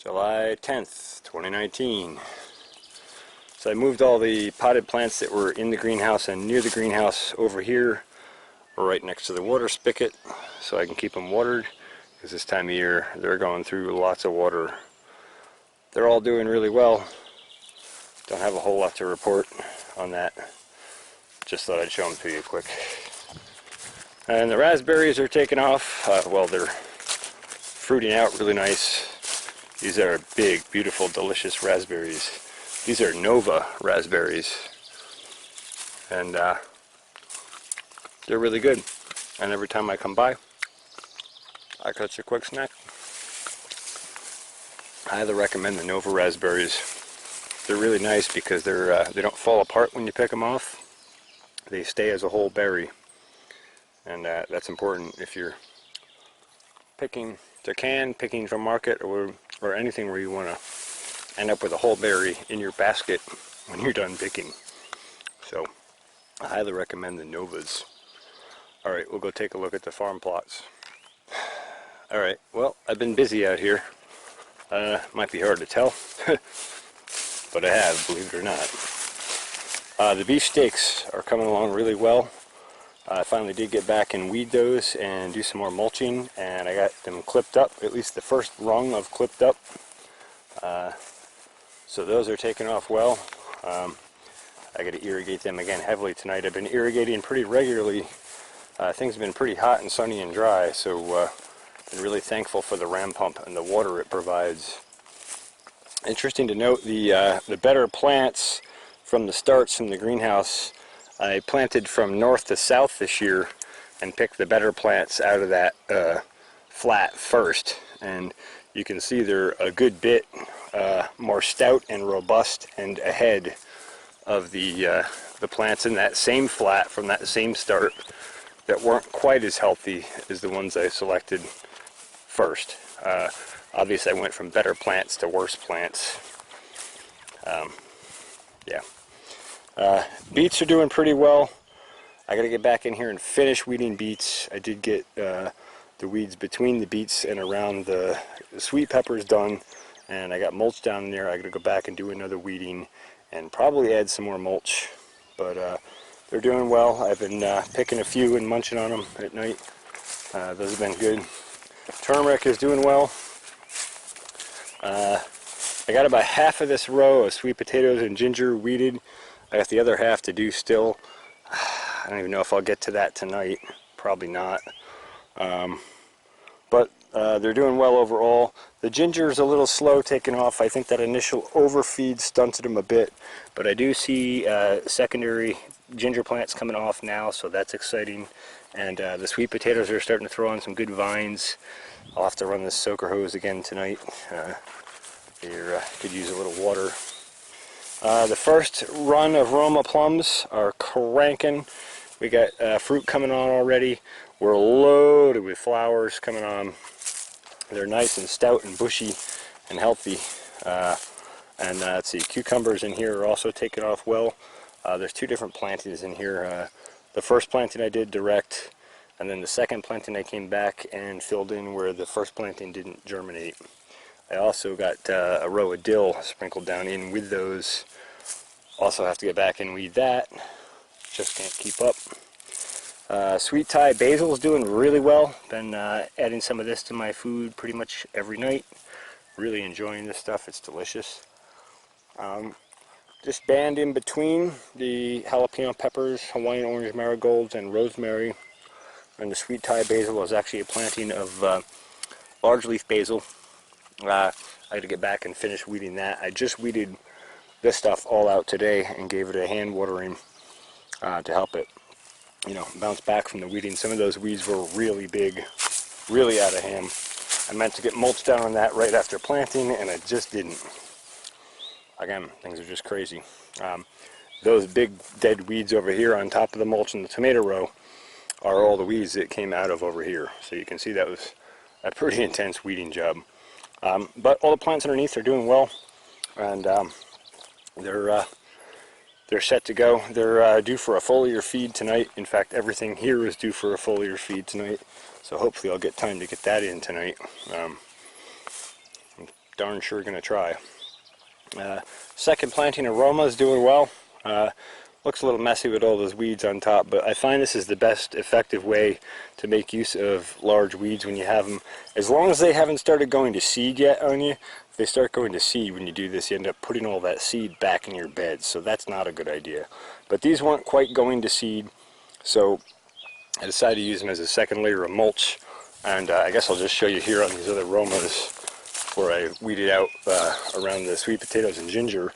July 10th, 2019. So I moved all the potted plants that were in the greenhouse and near the greenhouse over here, right next to the water spigot, so I can keep them watered, because this time of year they're going through lots of water. They're all doing really well. Don't have a whole lot to report on that. Just thought I'd show them to you quick. And the raspberries are taking off. Well, they're fruiting out really nice. These are big, beautiful, delicious raspberries. These are Nova raspberries. And they're really good. And every time I come by, I catch a quick snack. I highly recommend the Nova raspberries. They're really nice because they don't fall apart when you pick them off. They stay as a whole berry. And that's important if you're picking to can, picking from market, or anything where you want to end up with a whole berry in your basket when you're done picking. So I highly recommend the Novas. Alright, we'll go take a look at the farm plots. Alright, well, I've been busy out here. Might be hard to tell, but I have, believe it or not. The beefsteaks are coming along really well. I finally did get back and weed those and do some more mulching, and I got them clipped up, at least the first rung of clipped up. So those are taking off well. I got to irrigate them again heavily tonight. I've been irrigating pretty regularly. Things have been pretty hot and sunny and dry, so been really thankful for the ram pump and the water it provides. Interesting to note, the better plants from the starts from the greenhouse, I planted from north to south this year and picked the better plants out of that flat first, and you can see they're a good bit more stout and robust and ahead of the plants in that same flat from that same start that weren't quite as healthy as the ones I selected first. Obviously I went from better plants to worse plants. Yeah. Beets are doing pretty well. I got to get back in here and finish weeding beets. I did get the weeds between the beets and around the sweet peppers done, and I got mulch down there. I got to go back and do another weeding and probably add some more mulch. But they're doing well. I've been picking a few and munching on them at night. Those have been good. Turmeric is doing well. I got about half of this row of sweet potatoes and ginger weeded. I got the other half to do still. I don't even know if I'll get to that tonight. Probably not. But they're doing well overall. The ginger's a little slow taking off. I think that initial overfeed stunted them a bit. But I do see secondary ginger plants coming off now, so that's exciting. And the sweet potatoes are starting to throw on some good vines. I'll have to run this soaker hose again tonight. They could use a little water. The first run of Roma plums are cranking. We got fruit coming on already. We're loaded with flowers coming on. They're nice and stout and bushy and healthy. And let's see, cucumbers in here are also taking off well. There's two different plantings in here. The first planting I did direct, and then the second planting I came back and filled in where the first planting didn't germinate. I also got a row of dill sprinkled down in with those. Also have to get back and weed that. Just can't keep up. Sweet Thai basil is doing really well. Been adding some of this to my food pretty much every night. Really enjoying this stuff. It's delicious. Just band in between the jalapeno peppers, Hawaiian orange marigolds, and rosemary. And the sweet Thai basil is actually a planting of large leaf basil. I had to get back and finish weeding that. I just weeded this stuff all out today and gave it a hand watering to help it, bounce back from the weeding. Some of those weeds were really big, really out of hand. I meant to get mulch down on that right after planting, and I just didn't. Again, things are just crazy. Those big dead weeds over here on top of the mulch in the tomato row are all the weeds that came out of over here. So you can see that was a pretty intense weeding job. But all the plants underneath are doing well, and they're set to go. They're due for a foliar feed tonight. In fact, everything here is due for a foliar feed tonight, so hopefully I'll get time to get that in tonight. I'm darn sure going to try. Second planting, Aroma, is doing well. Looks a little messy with all those weeds on top, but I find this is the best effective way to make use of large weeds when you have them. As long as they haven't started going to seed yet on you. If they start going to seed when you do this, you end up putting all that seed back in your bed, so that's not a good idea. But these weren't quite going to seed, so I decided to use them as a second layer of mulch. And I guess I'll just show you here on these other Aromas where I weeded out around the sweet potatoes and ginger.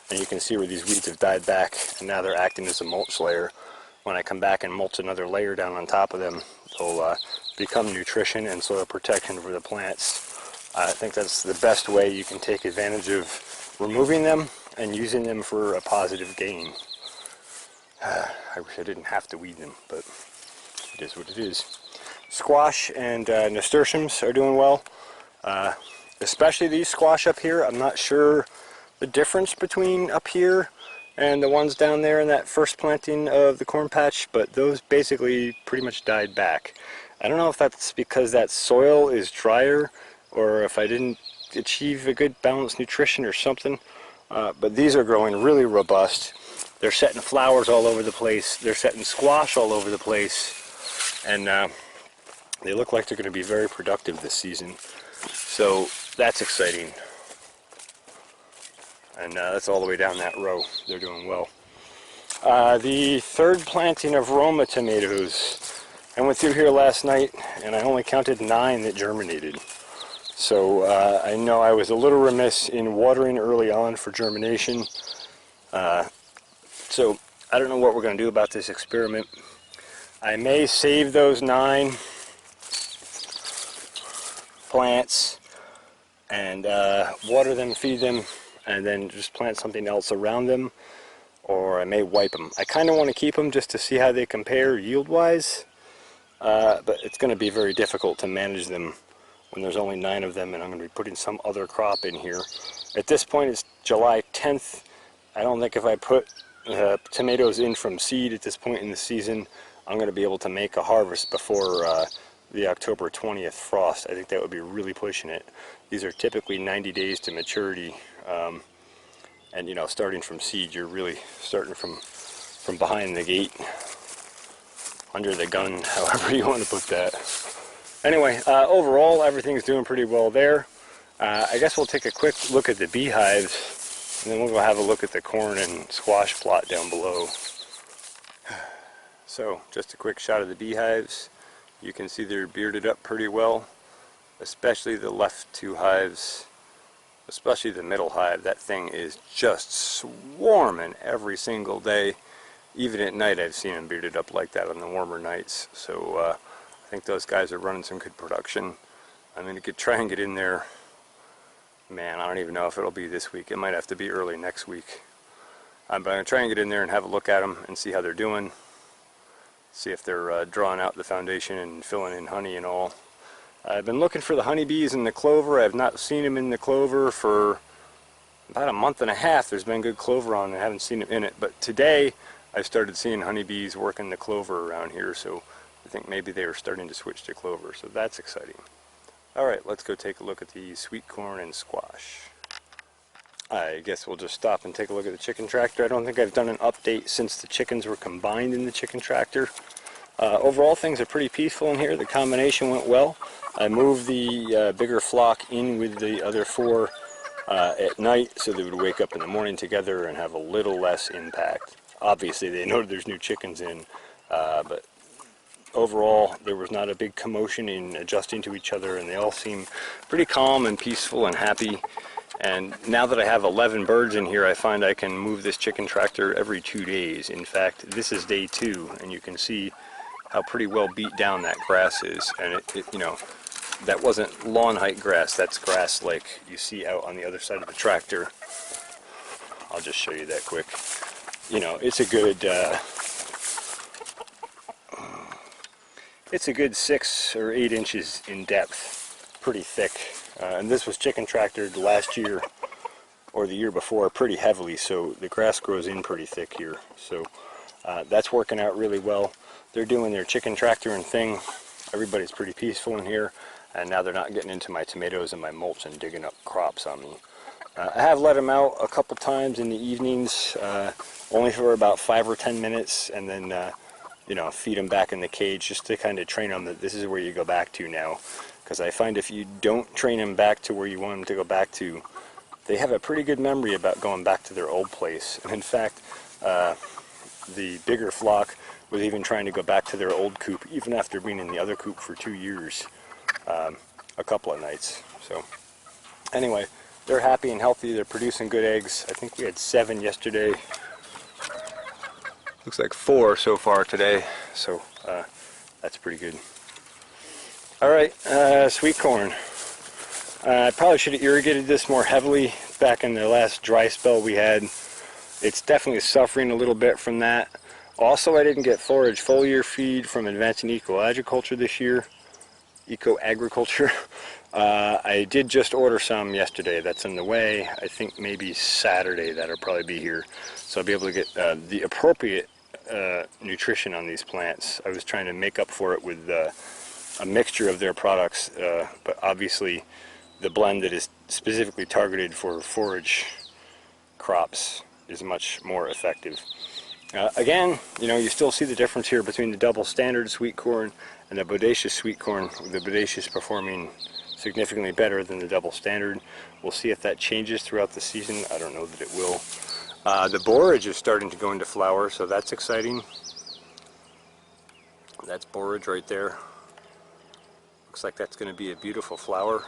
And you can see where these weeds have died back, and now they're acting as a mulch layer. When I come back and mulch another layer down on top of them, they'll become nutrition and soil protection for the plants. I think that's the best way you can take advantage of removing them and using them for a positive gain. I wish I didn't have to weed them, but it is what it is. Squash and nasturtiums are doing well, especially these squash up here. I'm not sure the difference between up here and the ones down there in that first planting of the corn patch, but those basically pretty much died back. I don't know if that's because that soil is drier or if I didn't achieve a good balanced nutrition or something, but these are growing really robust. They're setting flowers all over the place, they're setting squash all over the place, and they look like they're going to be very productive this season, so that's exciting. And that's all the way down that row. They're doing well. The third planting of Roma tomatoes. I went through here last night and I only counted 9 that germinated. So I know I was a little remiss in watering early on for germination. So I don't know what we're going to do about this experiment. I may save those 9 plants and water them, feed them, and then just plant something else around them, or I may wipe them. I kind of want to keep them just to see how they compare yield-wise, but it's going to be very difficult to manage them when there's only 9 of them, and I'm going to be putting some other crop in here. At this point, it's July 10th. I don't think if I put tomatoes in from seed at this point in the season, I'm going to be able to make a harvest before the October 20th frost. I think that would be really pushing it. These are typically 90 days to maturity. And you know, starting from seed, you're really starting from behind the gate, under the gun, however you want to put that. Anyway, overall everything's doing pretty well there. I guess we'll take a quick look at the beehives, and then we'll go have a look at the corn and squash plot down below. So just a quick shot of the beehives. You can see they're bearded up pretty well, especially the left 2 hives. Especially the middle hive. That thing is just swarming every single day. Even at night I've seen them bearded up like that on the warmer nights. So I think those guys are running some good production. I'm going to try and get in there. Man, I don't even know if it'll be this week. It might have to be early next week. But I'm going to try and get in there and have a look at them and see how they're doing. See if they're drawing out the foundation and filling in honey and all. I've been looking for the honeybees in the clover. I have not seen them in the clover for about a month and a half. There's been good clover on, and I haven't seen them in it. But today, I started seeing honeybees working the clover around here, so I think maybe they were starting to switch to clover, so that's exciting. Alright, let's go take a look at the sweet corn and squash. I guess we'll just stop and take a look at the chicken tractor. I don't think I've done an update since the chickens were combined in the chicken tractor. Overall, things are pretty peaceful in here. The combination went well. I moved the bigger flock in with the other 4 at night so they would wake up in the morning together and have a little less impact. Obviously, they know there's new chickens in, but overall, there was not a big commotion in adjusting to each other, and they all seem pretty calm and peaceful and happy. And now that I have 11 birds in here, I find I can move this chicken tractor every 2 days. In fact, this is day 2, and you can see how pretty well beat down that grass is. And it you know, that wasn't lawn height grass, that's grass like you see out on the other side of the tractor. I'll just show you that quick. You know, it's a good 6 or 8 inches in depth, pretty thick. And this was chicken tractored last year or the year before pretty heavily, so the grass grows in pretty thick here. So that's working out really well. They're doing their chicken tractoring thing. Everybody's pretty peaceful in here. and now they're not getting into my tomatoes and my mulch and digging up crops on me. I have let them out a couple times in the evenings, only for about 5 or 10 minutes, and then you know, feed them back in the cage just to kind of train them that this is where you go back to now. Because I find if you don't train them back to where you want them to go back to, they have a pretty good memory about going back to their old place. And in fact, the bigger flock was even trying to go back to their old coop, even after being in the other coop for 2 years, a couple of nights. So anyway, they're happy and healthy. They're producing good eggs. I think we had 7 yesterday. Looks like 4 so far today. So that's pretty good. All right, sweet corn. I probably should have irrigated this more heavily back in the last dry spell we had. It's definitely suffering a little bit from that. Also, I didn't get forage foliar feed from Advancing Eco-Agriculture this year. Eco-Agriculture. I did just order some yesterday. That's in the way. I think maybe Saturday that'll probably be here. So I'll be able to get the appropriate nutrition on these plants. I was trying to make up for it with a mixture of their products, but obviously the blend that is specifically targeted for forage crops is much more effective. Again, you know, you still see the difference here between the double standard sweet corn and the bodacious sweet corn, with the bodacious performing significantly better than the double standard. We'll see if that changes throughout the season. I don't know that it will. The borage is starting to go into flower, so that's exciting. That's borage right there. Looks like that's going to be a beautiful flower.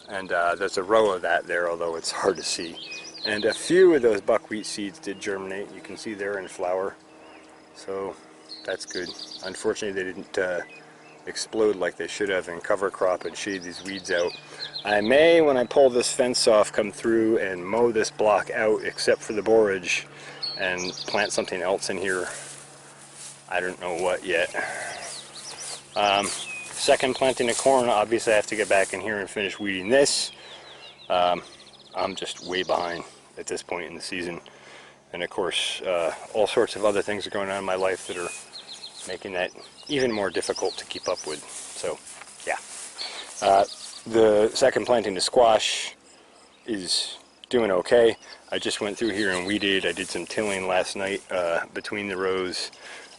And there's a row of that there, although it's hard to see. And a few of those buckwheat seeds did germinate. You can see they're in flower. So that's good. Unfortunately, they didn't explode like they should have and cover crop and shade these weeds out. I may, when I pull this fence off, come through and mow this block out except for the borage and plant something else in here. I don't know what yet. Second planting of corn, obviously I have to get back in here and finish weeding this. I'm just way behind at this point in the season. And of course, all sorts of other things are going on in my life that are making that even more difficult to keep up with. So, yeah. The second planting of squash is doing okay. I just went through here and weeded. I did some tilling last night between the rows.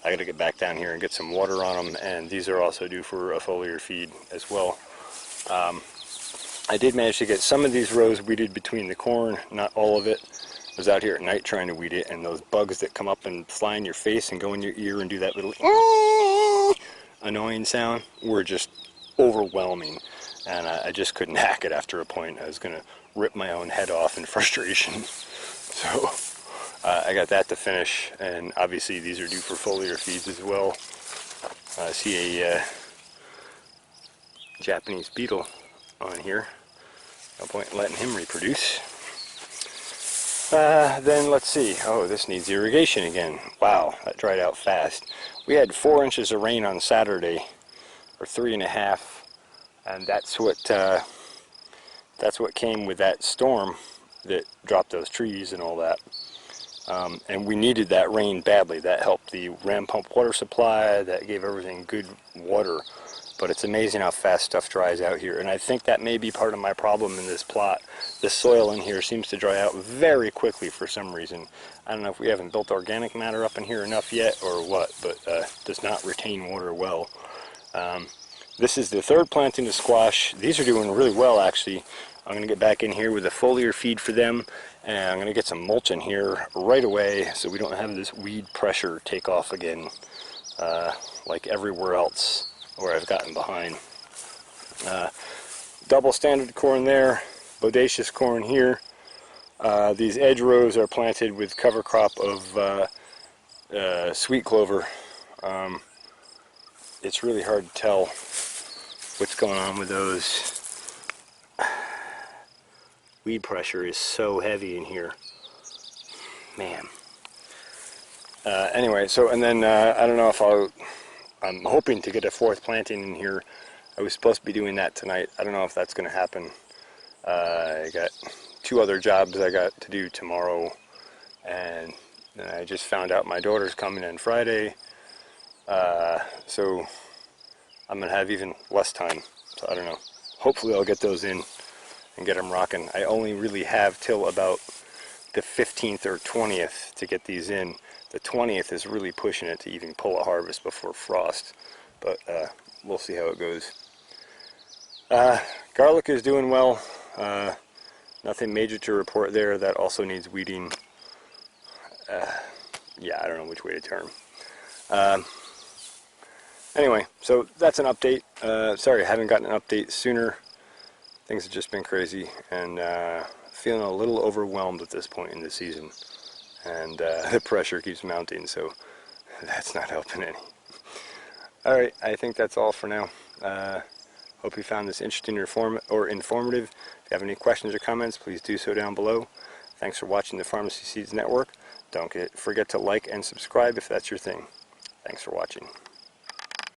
I got to get back down here and get some water on them, and these are also due for a foliar feed as well. I did manage to get some of these rows weeded between the corn, not all of it. I was out here at night trying to weed it, and those bugs that come up and fly in your face and go in your ear and do that little annoying sound were just overwhelming, and I just couldn't hack it after a point. I was going to rip my own head off in frustration. So I got that to finish, and obviously these are due for foliar feeds as well. I see a Japanese beetle on here. No point in letting him reproduce. Then let's see. Oh, this needs irrigation again. Wow, that dried out fast. We had 4 inches of rain on Saturday, or 3.5, and that's what came with that storm that dropped those trees and all that. And we needed that rain badly. That helped the ram pump water supply. That gave everything good water. But it's amazing how fast stuff dries out here, and I think that may be part of my problem in this plot. The soil in here seems to dry out very quickly for some reason. I don't know if we haven't built organic matter up in here enough yet or what, but does not retain water well. This is the third planting of squash. These are doing really well, actually. I'm going to get back in here with a foliar feed for them, and I'm going to get some mulch in here right away so we don't have this weed pressure take off again like everywhere else where I've gotten behind. Double standard corn there, bodacious corn here. These edge rows are planted with cover crop of sweet clover. It's really hard to tell what's going on with those. Weed pressure is so heavy in here, man. Anyway, so and then I don't know if I'm hoping to get a 4th planting in here. I was supposed to be doing that tonight. I don't know if that's going to happen. I got 2 other jobs I got to do tomorrow, and then I just found out my daughter's coming in Friday. So I'm going to have even less time. So I don't know. Hopefully I'll get those in and get them rocking. I only really have till about the 15th or 20th to get these in. The 20th is really pushing it to even pull a harvest before frost. But we'll see how it goes. Garlic is doing well. Nothing major to report there. That also needs weeding. Yeah, I don't know which way to turn. Anyway, so that's an update. Sorry I haven't gotten an update sooner. Things have just been crazy, and feeling a little overwhelmed at this point in the season. And the pressure keeps mounting, so that's not helping any. Alright, I think that's all for now. Hope you found this interesting or informative. If you have any questions or comments, please do so down below. Thanks for watching the Pharmacy Seeds Network. Don't forget to like and subscribe if that's your thing. Thanks for watching.